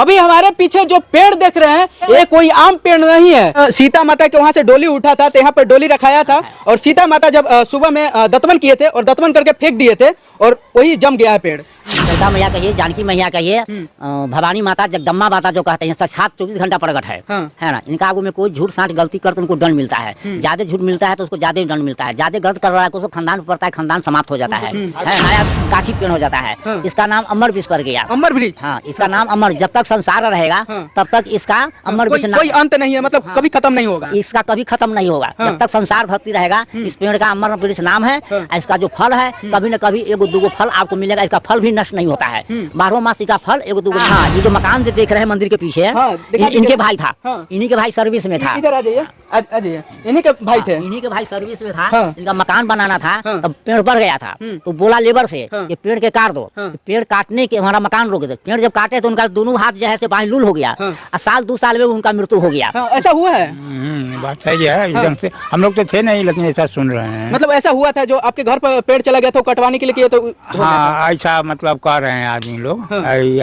अभी हमारे पीछे जो पेड़ देख रहे हैं ये कोई आम पेड़ नहीं है। सीता माता के वहाँ से डोली उठा था तो यहाँ पर डोली रखाया था और सीता माता जब सुबह में दतमन किए थे और दतमन करके फेंक दिए थे और वही जम गया है पेड़। सीता मैया कहिए, जानकी मैया कहिए, भवानी माता, जगदम्बा माता जो कहते हैं, साक्षात 24 घंटा प्रकट है ना। इनका आगू में कोई झूठ साठ गलती कर तो उनको दंड मिलता है। ज्यादा झूठ मिलता है तो उसको ज्यादा दंड मिलता है। ज्यादा गलत कर रहा है तो उसको खानदान पड़ता है, खानदान समाप्त हो जाता है, नया काठी पेड़ हो जाता है। इसका नाम अमर वृक्ष पड़ गया, अमर वृक्ष। हाँ, इसका नाम अमर, जब तक संसार रहेगा तब तक इसका अमर वृक्ष कोई अंत नहीं है, मतलब कभी खत्म नहीं होगा, इसका कभी खत्म नहीं होगा। जब तक संसार धरती रहेगा इस पेड़ का अमर वृक्ष नाम है। इसका जो फल है कभी न कभी एगो दूगो फल आपको मिलेगा। इसका फल भी नष्ट नहीं होता है, 12 मास का फल एगो दूगो। हाँ, ये जो मकान देख रहे हैं मंदिर के पीछे, इनके भाई था, इन्हीं के भाई सर्विस में था। इधर आ जाइए, आ जाइए। इन्हीं के भाई थे, इन्हीं के भाई सर्विस में था। इनका मकान बनाना था तब पेड़ बढ़ गया था तो बोला लेबर से कि पेड़ के काट दो। पेड़ काटने के हमारा मकान रोक दे। पेड़ जब काटे तो उनका दोनों हाथ जो है से बाहीं लूल हो गया और साल 2 साल में उनका मृत्यु हो गया। ऐसा हुआ है? बात सही है एकदम से। हम लोग तो थे नहीं लेकिन ऐसा सुन रहे हैं। मतलब ऐसा हुआ था जो आपके घर पर पेड़ चला गया था कटवाने के लिए किए तो? हाँ, ऐसा मतलब कर रहे हैं आदमी लोग।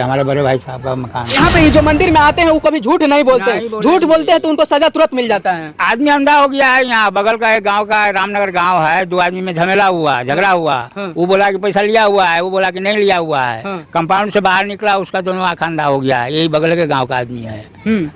हमारे बड़े भाई साहब का मकान। यहाँ पे जो मंदिर में आते हैं वो कभी झूठ नहीं बोलते हैं। झूठ बोलते हैं तो उनको सजा तुरंत मिल जाता है। आदमी अंधा हो गया है। यहाँ बगल का एक गांव का रामनगर गांव है, 2 आदमी में झमेला हुआ, झगड़ा हुआ। वो बोला कि पैसा लिया हुआ है, वो बोला कि नहीं लिया हुआ है। कंपाउंड से बाहर निकला, उसका दोनों आँख अंधा हो गया। यही बगल के गाँव का आदमी है।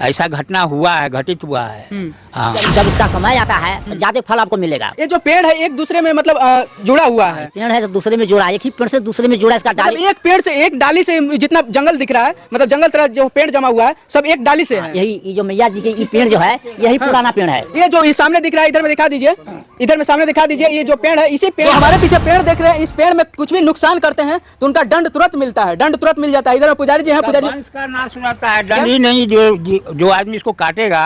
ऐसा घटना हुआ है, घटित हुआ है। हाँ, जब इसका समय आता है तो ज्यादा फल आपको मिलेगा। ये जो पेड़ है एक दूसरे में मतलब जुड़ा हुआ है। पेड़ है तो दूसरे में जुड़ा, एक ही पेड़ से दूसरे में जुड़ा। इसका डाली, एक पेड़ से एक डाली से जितना जंगल दिख रहा है, मतलब जंगल तरह जो पेड़ जमा हुआ है सब एक डाली से है। यही जो मैया जी के ये पेड़ जो है यही पुराना पेड़ है। ये जो इस सामने दिख रहा है, इधर में दिखा दीजिए, इधर में सामने दिखा दीजिए। ये जो पेड़ है, इसी पेड़ हमारे पीछे पेड़ देख रहे हैं, इस पेड़ में कुछ भी नुकसान करते हैं तो उनका दंड तुरंत मिलता है, दंड तुरंत मिल जाता है। इधर में पुजारी जी हैं, पुजारी वंश का नाश सुनाता है, दंड ही नहीं। जो आदमी इसको काटेगा,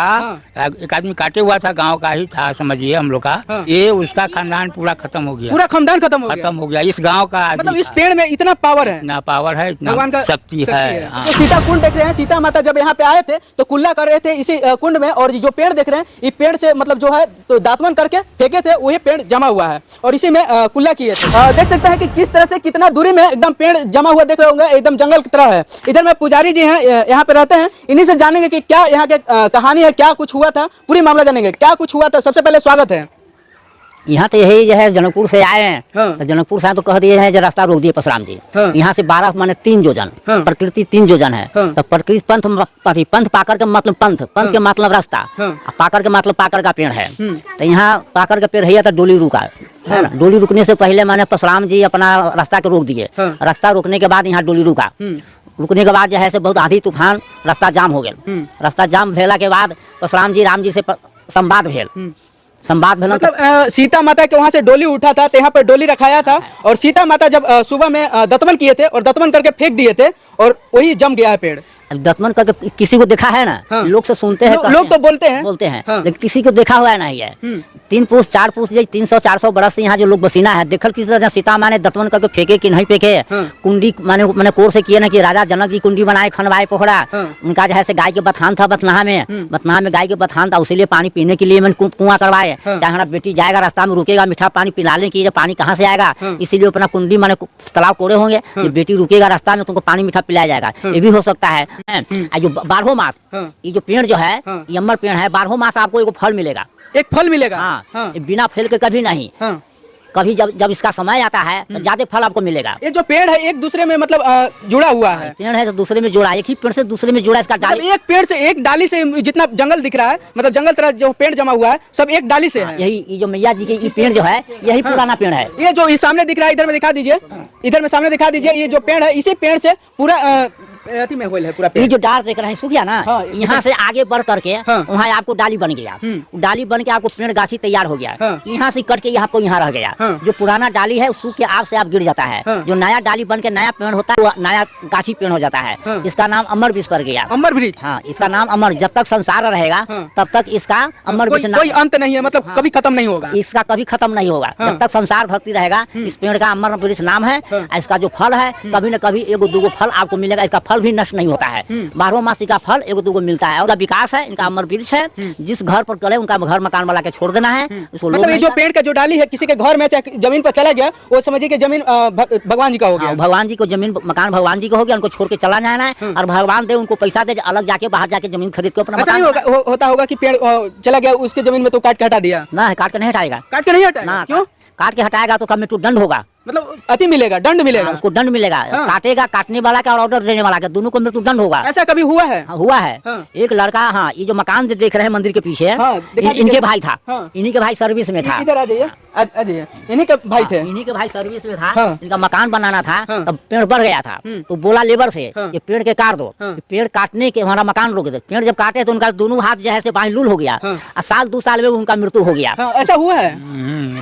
एक आदमी काटे हुआ था, गांव का ही था, समझिए हम लोग का, ये उसका खानदान पूरा खत्म हो गया, पूरा खानदान खत्म हो गया। इस गांव का मतलब इस पेड़ में इतना पावर है, इतना पावर है, इतना भगवान का शक्ति है। तो सीता कुंड देख रहे हैं, सीता माता जब यहाँ पे आए थे तो कुल्ला कर रहे थे इसी कुंड में, और जो पेड़ देख रहे हैं ये पेड़ से मतलब जो है तो दातवन करके फेंके थे, वही पेड़ जमा हुआ है और इसी में कुल्ला किए थे। देख सकते हैं कि किस तरह से कितना दूरी में एकदम पेड़ जमा हुआ देख रहे होंगे, एकदम जंगल की तरह है। इधर में पुजारी जी हैं, यहाँ पे रहते हैं, इन्हीं से जानेंगे कि क्या यहाँ के कहानी है, क्या कुछ हुआ था, पूरी मामला जानेंगे क्या कुछ हुआ था। सबसे पहले स्वागत है। यहाँ तो यही जो है जनकपुर से आए हैं। तो जनकपुर से तो कह दिए हैं जो रास्ता रोक दिए परशुराम जी। यहाँ से 12 माने 3 योजन, प्रकृति 3 योजन है। तो प्रकृति पंथ पाकर के मतलब पंथ के मतलब रास्ता, पाकर के मतलब पाकर का पेड़ है। तो यहाँ पाकर का पेड़ है तो डोली रुका है ना। डोली रुकने से पहले माने परशुराम जी अपना रास्ता के रोक दिए। रास्ता रोकने के बाद यहाँ डोली रुका। रुकने के बाद जो है से बहुत आधी तूफान, रास्ता जाम हो गया। रास्ता जाम भेला के बाद परशुराम जी राम जी से संवाद भेल। मतलब सीता माता के वहाँ से डोली उठा था तो यहाँ पर डोली रखाया था और सीता माता जब सुबह में दतमन किए थे और दतमन करके फेंक दिए थे और वही जम गया है पेड़। दतमन करके किसी को देखा है ना, लोग से सुनते हैं, लोग तो बोलते हैं लेकिन किसी को देखा हुआ नहीं है। 3 पुरुष 4 पुरुष 300-400 बरस से यहाँ जो लोग बसीना है, देखल किसी तरह सीता माने दतमन करके फेंके कि नहीं फेंके। कुंडी माने कोर से किए ना कि राजा जनक की कुंडी बनाए, खनवाए पोखरा। उनका जो है से गाय के बथान था बथनाहा में गाय के बथान था, उसीलिए पानी पीने के लिए मैंने कुआं करवाए। चाहे हमारा बेटी जाएगा रास्ता में रुकेगा, मीठा पानी पिलाने की पानी कहाँ से आएगा, इसीलिए अपना कुंडी माने तालाब कोड़े होंगे। बेटी रुकेगा रास्ता में तुमको पानी मीठा पिलाया जाएगा, ये भी हो सकता है। जो 12 मास ये जो पेड़ जो है ये अमर पेड़ है, 12 मास आपको एक फल मिलेगा, एक फल मिलेगा। हाँ, बिना फल के कभी नहीं। कभी जब इसका समय आता है तो ज्यादा फल आपको मिलेगा। ये जो पेड़ है एक दूसरे में मतलब जुड़ा हुआ है। पेड़ है तो दूसरे में जुड़ा, एक ही पेड़ से दूसरे में जुड़ा। इसका डाली, एक पेड़ से एक डाली से जितना जंगल दिख रहा है, मतलब जंगल तरह जो पेड़ जमा हुआ है सब एक डाली से है। यही जो मैया जी के ये पेड़ जो है यही पुराना पेड़ है। ये जो इस सामने दिख रहा है, इधर में दिखा दीजिए, इधर में सामने दिखा दीजिए। ये जो पेड़ है इसी पेड़ से पूरा में होल है पूरा पेड़। ये जो डाल देख रहे हैं सूख गया ना, यहाँ से आगे बढ़ करके वहाँ आपको डाली बन गया। डाली बन के आपको पेड़ गाछी तैयार हो गया। यहाँ से कट के आपको यहाँ रह गया। जो पुराना डाली है सूख के आप से आप गिर जाता है। जो नया डाली बन के नया पेड़ होता है वो नया गाछी पेड़ हो जाता है। इसका नाम अमर वृक्ष पड़ गया, अमर वृक्ष। हाँ, इसका नाम अमर, जब तक संसार रहेगा तब तक इसका अमर वृक्ष कोई अंत नहीं है, मतलब कभी खत्म नहीं होगा, इसका कभी खत्म नहीं होगा। जब तक संसार धरती रहेगा इस पेड़ का अमर वृक्ष नाम है। इसका जो फल है कभी न कभी एगो दूगो फल आपको मिलेगा। इसका फल फल भी नष्ट नहीं होता है। 12 मासी का फल एगो दूगो मिलता है और विकास है। इनका अमर वृक्ष है, जिस घर पर गले उनका घर मकान वाला के छोड़ देना है। इसको मतलब ये जो पेड़ का जो डाली है किसी के घर में चाहे जमीन पर चला गया, वो समझिए कि जमीन भगवान जी का हो गया। भगवान जी को जमीन मकान भगवान जी का हो गया, उनको छोड़ के चला जाना है और भगवान दे उनको पैसा दे, अलग जाके बाहर जाके जमीन खरीद के अपना ऐसा नहीं होता होगा कि पेड़ चला गया उसके जमीन में तो काट के हटा दिया? ना, काट के नहीं हटाएगा। काट के नहीं हटाएगा? ना, क्यों? काट के हटाएगा तो कम में दंड होगा, मतलब अति मिलेगा, दंड मिलेगा। उसको दंड मिलेगा। काटेगा, काटने वाला का और ऑर्डर देने वाला का, दोनों को मृत्यु दंड होगा। ऐसा कभी हुआ है? हुआ है। एक लड़का, हाँ, ये जो मकान देख रहे हैं मंदिर के पीछे, इनके भाई था। इन्हीं के भाई सर्विस में था। इधर आ जाइए, आ जाइए। इन्हीं के भाई थे? इन्हीं के भाई सर्विस में था। इनका मकान बनाना था, तब पेड़ बढ़ गया था, तो बोला लेबर से ये पेड़ के काट दो। पेड़ काटने के हमारा मकान रोक दे। पेड़ जब काटे तो उनका दोनों हाथ जो है से बाई लूल हो गया और साल 2 साल में उनका मृत्यु हो गया। ऐसा हुआ है?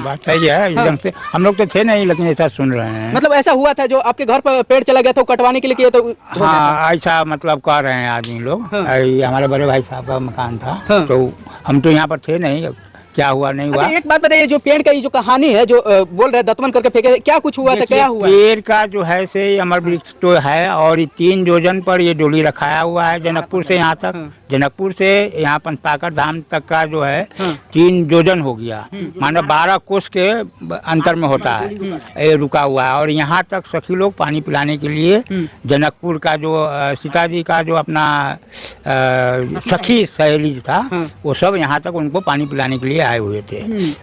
बात सही है एकदम से। हम लोग तो थे नहीं, लेकिन ऐसा सुन रहे हैं। मतलब ऐसा हुआ था जो आपके घर पर पेड़ चला गया तो कटवाने के लिए किया तो? हाँ, ऐसा मतलब कर रहे हैं आदमी लोग। हमारे बड़े भाई साहब का मकान था, तो हम तो यहाँ पर थे नहीं, क्या हुआ नहीं हुआ। अच्छा, एक बात बताइए, जो पेड़ का ये जो कहानी है जो बोल रहे दत्तवन करके फेंके, क्या कुछ हुआ था, क्या हुआ? पेड़ का जो है से अमर वृक्ष तो है, और 3 योजन पर ये डोली रखाया हुआ है। जनकपुर से यहाँ तक, जनकपुर से यहाँ पंचपाकर धाम तक का जो है 3 योजन हो गया, मानो 12 कोस के अंतर में होता है ये रुका हुआ है। और यहाँ तक सखी लोग पानी पिलाने के लिए जनकपुर का जो सीता जी का जो अपना सखी सहेली था, वो सब यहाँ तक उनको पानी पिलाने के लिए आए हुए थे।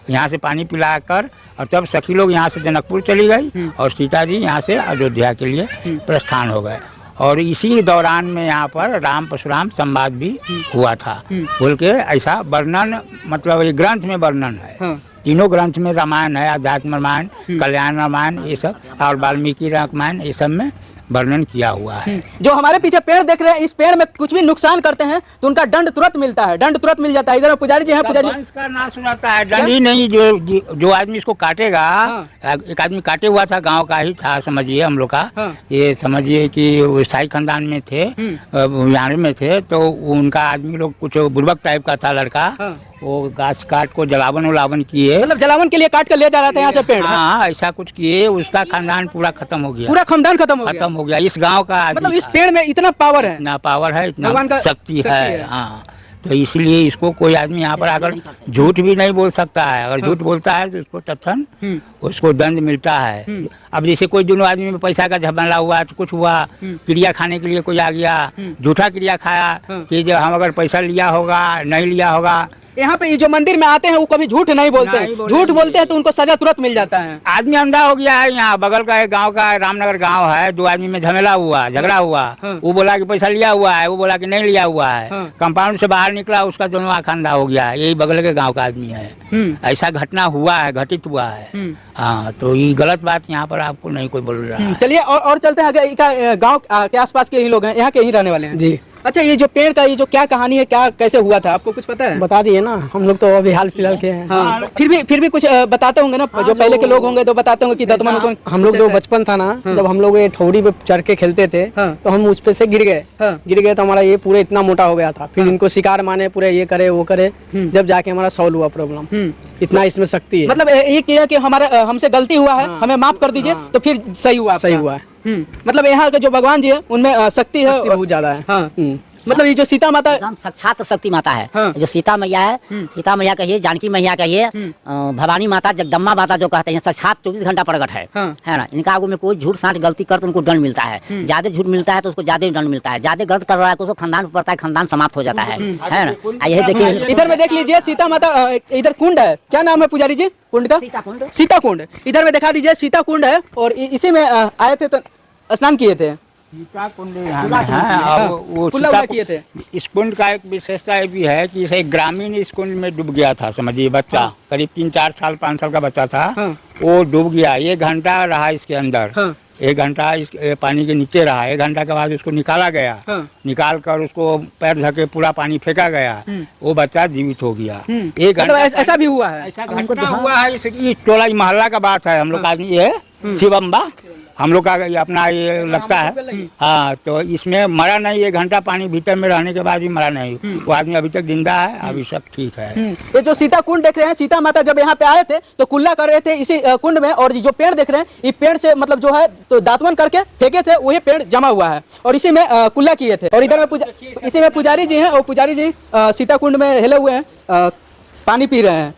यहाँ से पानी पिलाकर और तब सखी लोग यहाँ से जनकपुर चली गई और सीता जी यहाँ से अयोध्या के लिए प्रस्थान हो गए। और इसी दौरान में यहाँ पर राम परशुराम संवाद भी हुआ था बोल के ऐसा वर्णन, मतलब ये ग्रंथ में वर्णन है। तीनों ग्रंथ में रामायण है, आध्यात्म रामायण, कल्याण रामायण, ये सब, और वाल्मीकि रामायण, ये सब में वर्णन किया हुआ है। जो हमारे पीछे पेड़ देख रहे हैं, इस पेड़ में कुछ भी नुकसान करते हैं तो उनका दंड तुरंत मिलता है, दंड तुरंत मिल जाता है। इधर पुजारी जी हैं, पुजारी वंश का नाश हो जाता है, दंड ही नहीं। जो आदमी इसको काटेगा, एक आदमी काटे हुआ था, गांव का ही था, समझिए हम लोग का। ये समझिए कि वो शाही खानदान में थे, बिहार में थे, तो उनका आदमी लोग कुछ बुर्बक टाइप का था लड़का, वो गाछ काट को जलावन उलावन किए, मतलब जलावन के लिए काट कर ले जा रहा था यहाँ से पेड़। हाँ, ऐसा कुछ किए, उसका खानदान पूरा खत्म हो गया, पूरा खानदान खत्म हो गया इस गांव का। मतलब इस पेड़ में इतना पावर है, इतना पावर है, इतना शक्ति है। हाँ, तो इसलिए इसको कोई आदमी यहाँ पर अगर झूठ भी नहीं बोल सकता है। अगर झूठ बोलता है तो उसको तत्न उसको दंड मिलता है। अब जैसे कोई दोनों आदमी में पैसा का झमेला हुआ तो कुछ हुआ, क्रिया खाने के लिए कोई आ गया, झूठा क्रिया खाया कि जब हम अगर पैसा लिया होगा नहीं लिया होगा। यहाँ पे ये जो मंदिर में आते हैं वो कभी झूठ नहीं बोलते हैं, झूठ बोलते हैं तो उनको सजा तुरंत मिल जाता है। आदमी अंधा हो गया है। यहाँ बगल का एक गांव का रामनगर गांव है, 2 आदमी में झमेला हुआ, झगड़ा हुआ। वो बोला कि पैसा लिया हुआ है, वो बोला कि नहीं लिया हुआ है। कंपाउंड से बाहर निकला, उसका दोनों आँख अंधा हो गया। यही बगल के गाँव का आदमी है। ऐसा घटना हुआ है, घटित हुआ है। हाँ, तो ये गलत बात यहाँ पर आपको नहीं कोई बोल रहा है। चलिए और चलते हैं। गाँव के आसपास के ही लोग हैं, यहाँ के ही रहने वाले हैं जी। अच्छा, ये जो पेड़ का ये जो क्या कहानी है, क्या कैसे हुआ था, आपको कुछ पता है? बता दिए ना, हम लोग तो अभी हाल फिलहाल के हैं। हाँ, फिर भी कुछ बताते होंगे ना, जो पहले के लोग होंगे तो बताते होंगे कि दत्तवन को। हम लोग जो बचपन था ना, जब हम लोग ये ठौड़ी पे चढ़ के खेलते थे, तो हम उस पे से गिर गए तो हमारा ये पूरे इतना मोटा हो गया था। फिर इनको शिकार माने, पूरे ये करे वो करे, जब जाके हमारा सॉल्व हुआ प्रॉब्लम। इतना इसमें शक्ति है। मतलब ये किया कि हमारा हमसे गलती हुआ है, हमें माफ कर दीजिए, तो फिर सही हुआ। सही हुआ है। मतलब यहाँ के जो भगवान जी है उनमें शक्ति है, बहुत ज्यादा है। मतलब ये जो सीता माता एकदम साक्षात शक्ति माता है। जो सीता मैया है, सीता मैया कहिए, जानकी मैया कहिए, भवानी माता, जगदम्बा माता जो कहते हैं, साक्षात 24 घंटा प्रकट है ना। इनका आगू में कोई झूठ साठ गलती कर तो उनको दंड मिलता है। ज्यादा झूठ मिलता है तो उसको ज्यादा दंड मिलता है। ज्यादा गलत कर रहा है तो उसको खानदान पर पड़ता है, खानदान समाप्त हो जाता है ना। यही देखिए, इधर में देख लीजिए सीता माता, इधर कुंड है, क्या नाम है पुजारी जी कुंड का? सीता कुंड। इधर में दिखा दीजिए, सीता कुंड है और इसी में आए थे तो स्नान किए थे। सीता कुंड वो किए थे। इस कुंड का एक विशेषता ये भी है कि एक ग्रामीण इस कुंड में डूब गया था, समझिए बच्चा, करीब 3-4 साल 5 साल का बच्चा था। वो डूब गया, 1 घंटा रहा इसके अंदर। 1 घंटा इस पानी के नीचे रहा। 1 घंटा के बाद उसको निकाला गया। निकाल कर उसको पैर धके पूरा पानी फेंका गया। वो बच्चा जीवित हो गया। 1 घंटा ऐसा भी हुआ है, ऐसा घटना हुआ है। इस टोला मोहल्ला का बात है। हम लोग आदमी है शिवम्बा हम लोग का ये अपना ये लगता है। हाँ, तो इसमें मरा नहीं, 1 घंटा पानी भीतर में रहने के बाद भी मरा नहीं। वो आदमी अभी तक जिंदा है, अभी सब ठीक है। ये जो सीता कुंड देख रहे हैं, सीता माता जब यहाँ पे आए थे तो कुल्ला कर रहे थे इसी कुंड में, और जो पेड़ देख रहे हैं ये पेड़ से मतलब जो है तो दातवन करके फेंके थे, वही पेड़ जमा हुआ है और इसी में कुल्ला किए थे। और इधर में इसी में पुजारी जी हैं, और पुजारी जी सीता कुंड में हिले हुए हैं, पानी पी रहे हैं,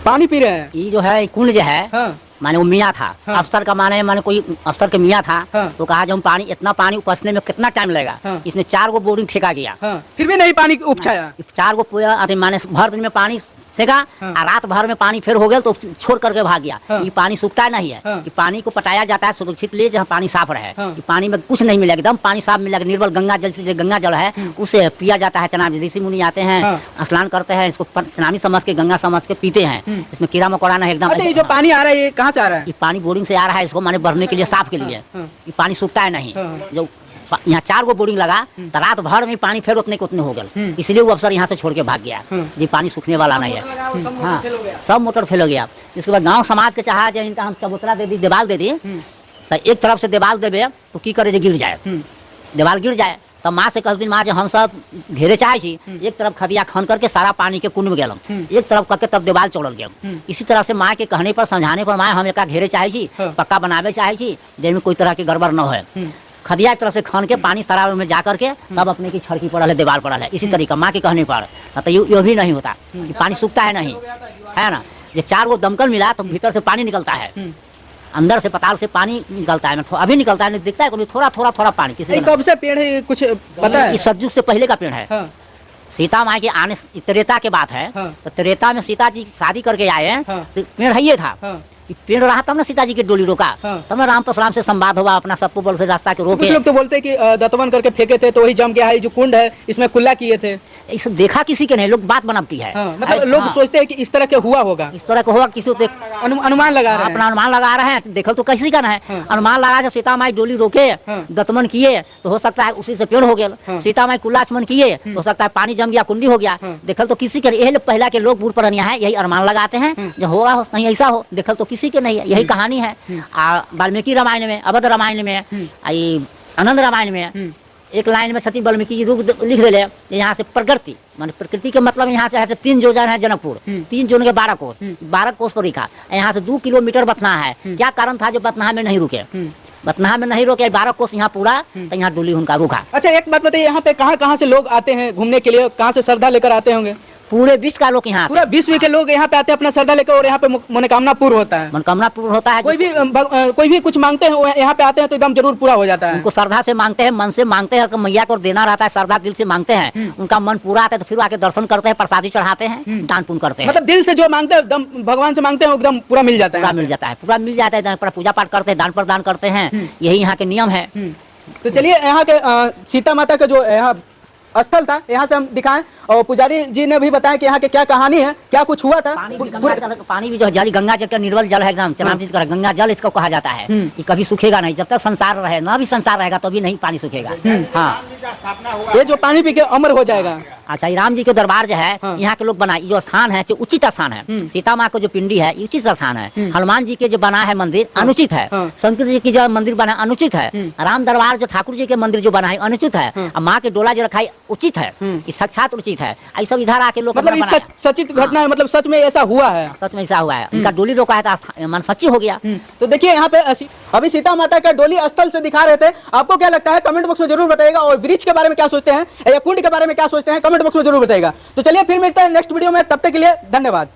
पानी पी रहे हैं। ये जो है कुंड जो है, हाँ। माने वो मियाँ था, अफसर का माने कोई अफसर के मियाँ था, तो कहा जब हम पानी इतना पानी उपसने में कितना टाइम लगेगा, इसमें 4 गो बोरिंग ठेका गया, फिर भी नहीं पानी उपछाया। 4 गो पूरा माने भर दिन में पानी सेका, और रात भर में पानी फिर हो गया तो छोड़ करके भाग गया। ये पानी सूखता नहीं है, ये पानी को पटाया जाता है सुरक्षित लिए जहाँ पानी साफ रहे। ये पानी में कुछ नहीं मिलेगा, एकदम पानी साफ मिलेगा, निर्मल गंगा जल से, गंगा जल है उसे पिया जाता है। चनामी ऋषि मुनि आते हैं, स्नान करते हैं, इसको चनामी समझ के, गंगा समझ के पीते हैं। इसमें कीड़ा मकोड़ा नहीं, एकदम। अच्छा, ये जो पानी आ रहा है ये कहाँ से आ रहा है? ये पानी बोरिंग से आ रहा है, इसको माने भरने के लिए, साफ के लिए। ये पानी सूखता है नहीं। जो यहाँ 4 गो बोरिंग लगा तो रात भर में पानी फिर उतने के उतने हो गए, इसलिए वो अफसर यहाँ से छोड़ के भाग गया। ये पानी सूखने वाला नहीं है। हाँ, सब मोटर फेल हो गया। इसके बाद गांव समाज के चाहा जो इनका हम चबूतरा दे दी, दीवाल दे दी, तो एक तरफ से दीवाल देवे तो की करे, गिर जाए, दीवाल गिर जाए। तब माँ से कस दिन माँ जो हम सब घेरे चाहे छी, एक तरफ खदिया खन करके सारा पानी के कुंड में गेलम, एक तरफ करके तब दीवाल चोड़ल गया। इसी तरह से माँ के कहने पर, समझाने पर, माँ हम एक घेरे चाहे छी, पक्का बनावे चाहे छी, जिसमें कोई तरह की गड़बड़ न हो। खदिया एक तरफ से खन के पानी तालाब में जा करके तब अपने की छड़की पड़ल है, दीवार पड़ल है, इसी तरीका माँ के कहने पर। तो ये भी नहीं होता, पानी सूखता है नहीं, है ना। ये 4 गो दमकल मिला तो भीतर से पानी निकलता है, अंदर से पताल से पानी निकलता है, अभी निकलता है, नहीं दिखता है, थोड़ा पानी। किसी कब से पेड़ है कुछ पता है? इस सतयुग से पहले का पेड़ है। सीता माँ के आने, त्रेता के बात है, तो त्रेता में सीता जी शादी करके आए हैं, तो पेड़ है ये था। पेड़ रहा तब ना सीता जी की डोली रोका, तब ना राम परशुराम से संवाद हुआ, अपना सबको बल से रास्ता के रोके। कुछ लोग तो बोलते हैं कि दतवन करके फेंके थे तो वही जम गया है, जो कुंड है इसमें कुल्ला किए थे। ये सब देखा किसी के नहीं, लोग बात बनाती है। मतलब लोग सोचते हैं कि इस तरह के हुआ होगा, इस तरह का हुआ, किसी को अनुमान लगा रहे हैं, अपना अनुमान लगा रहे हैं। देखल तो किसी का नहीं, अनुमान लगा, जब सीता माई डोली रोके, दतमन किए, तो हो सकता है उसी से पेड़ हो गया। सीता माई कुल्ला चमन किए तो हो सकता है पानी जम गया, कुंडी हो गया। देखल तो किसी के, यही पहला के लोग बूढ़ पुरानिया है, यही अनुमान लगाते हैं, जो होगा कहीं ऐसा हो। देखल तो किसी के नहीं है, यही कहानी है। वाल्मीकि रामायण में, अवध रामायण में, आनंद रामायण में एक लाइन में छठी वाल्मीकि जी लिख दिले, यहाँ से प्रकृति मान प्रकृति के मतलब यहाँ से 3 योजन है जनकपुर, 3 जोन के 12 कोस, 12 कोस पर लिखा। यहाँ से 2 किलोमीटर बथना है। क्या कारण था जो बथना में नहीं रुके? बथना में नहीं रोके, 12 कोस यहाँ पूरा, तो यहाँ डोली उनका रुका। अच्छा, एक बात बताइए, यहाँ पे कहाँ से लोग आते हैं घूमने के लिए, कहाँ से श्रद्धा लेकर आते होंगे? पूरे विश्व का लोग यहाँ, पूरा विश्व के लोग यहाँ पे आते हैं अपना श्रद्धा लेकर, और यहाँ पे मनोकामना पूर्ण होता है। मनोकामना पूर्ण होता है। कोई भी कुछ मांगते हैं, वो यहाँ पे आते हैं तो एकदम जरूर पूरा हो जाता है। उनको श्रद्धा से मांगते हैं, मन से मांगते हैं, मैया को देना रहता है, श्रद्धा दिल से मांगते हैं, उनका मन पूरा आता है तो फिर आके दर्शन करते हैं, प्रसादी चढ़ाते हैं, दान पुण्य करते हैं। मतलब दिल से जो मांगते हैं, भगवान से मांगते हैं, एकदम पूरा मिल जाता है। पूरा मिल जाता है, पूजा पाठ करते हैं, दान प्रदान करते हैं, यही यहाँ के नियम है। तो चलिए, यहाँ के सीता माता का जो यहाँ स्थल था, यहाँ से हम दिखाएं, और पुजारी जी ने भी बताया कि यहाँ के क्या कहानी है, क्या कुछ हुआ था। पानी भी जो जल, गंगा जल का निर्मल जल है, एकदम चनामृत का गंगा जल इसको कहा जाता है। ये कभी सूखेगा नहीं, जब तक संसार रहे, ना भी संसार रहेगा तो भी नहीं पानी सूखेगा। हाँ, ये जो पानी पी के अमर हो जाएगा। अच्छा, राम जी के दरबार जो है, यहाँ के लोग बनाए, जो स्थान है उचित स्थान है। सीता माँ को जो पिंडी है उचित स्थान है। हनुमान जी के जो बना है मंदिर अनुचित है। शंकर जी की जो मंदिर बना अनुचित है। राम दरबार जो ठाकुर जी के मंदिर जो बना है अनुचित है। माँ के डोला जो रखा है उचित है, साक्षात उचित है। ऐसा सब इधर आके लोग, मतलब सचित घटना है, मतलब सच में ऐसा हुआ है, सच में ऐसा हुआ है। उनका डोली रोका है तो मन सच्ची हो गया। तो देखिए, यहाँ पे अभी सीता माता का डोली स्थल से दिखा रहे थे। आपको क्या लगता है कमेंट बॉक्स में जरूर बताइएगा, और ब्रिज के बारे में क्या सोचते हैं या कुंड के बारे में क्या सोचते हैं कमेंट बॉक्स में जरूर बताइएगा। तो चलिए फिर मिलते हैं नेक्स्ट वीडियो में, तब तक के लिए धन्यवाद।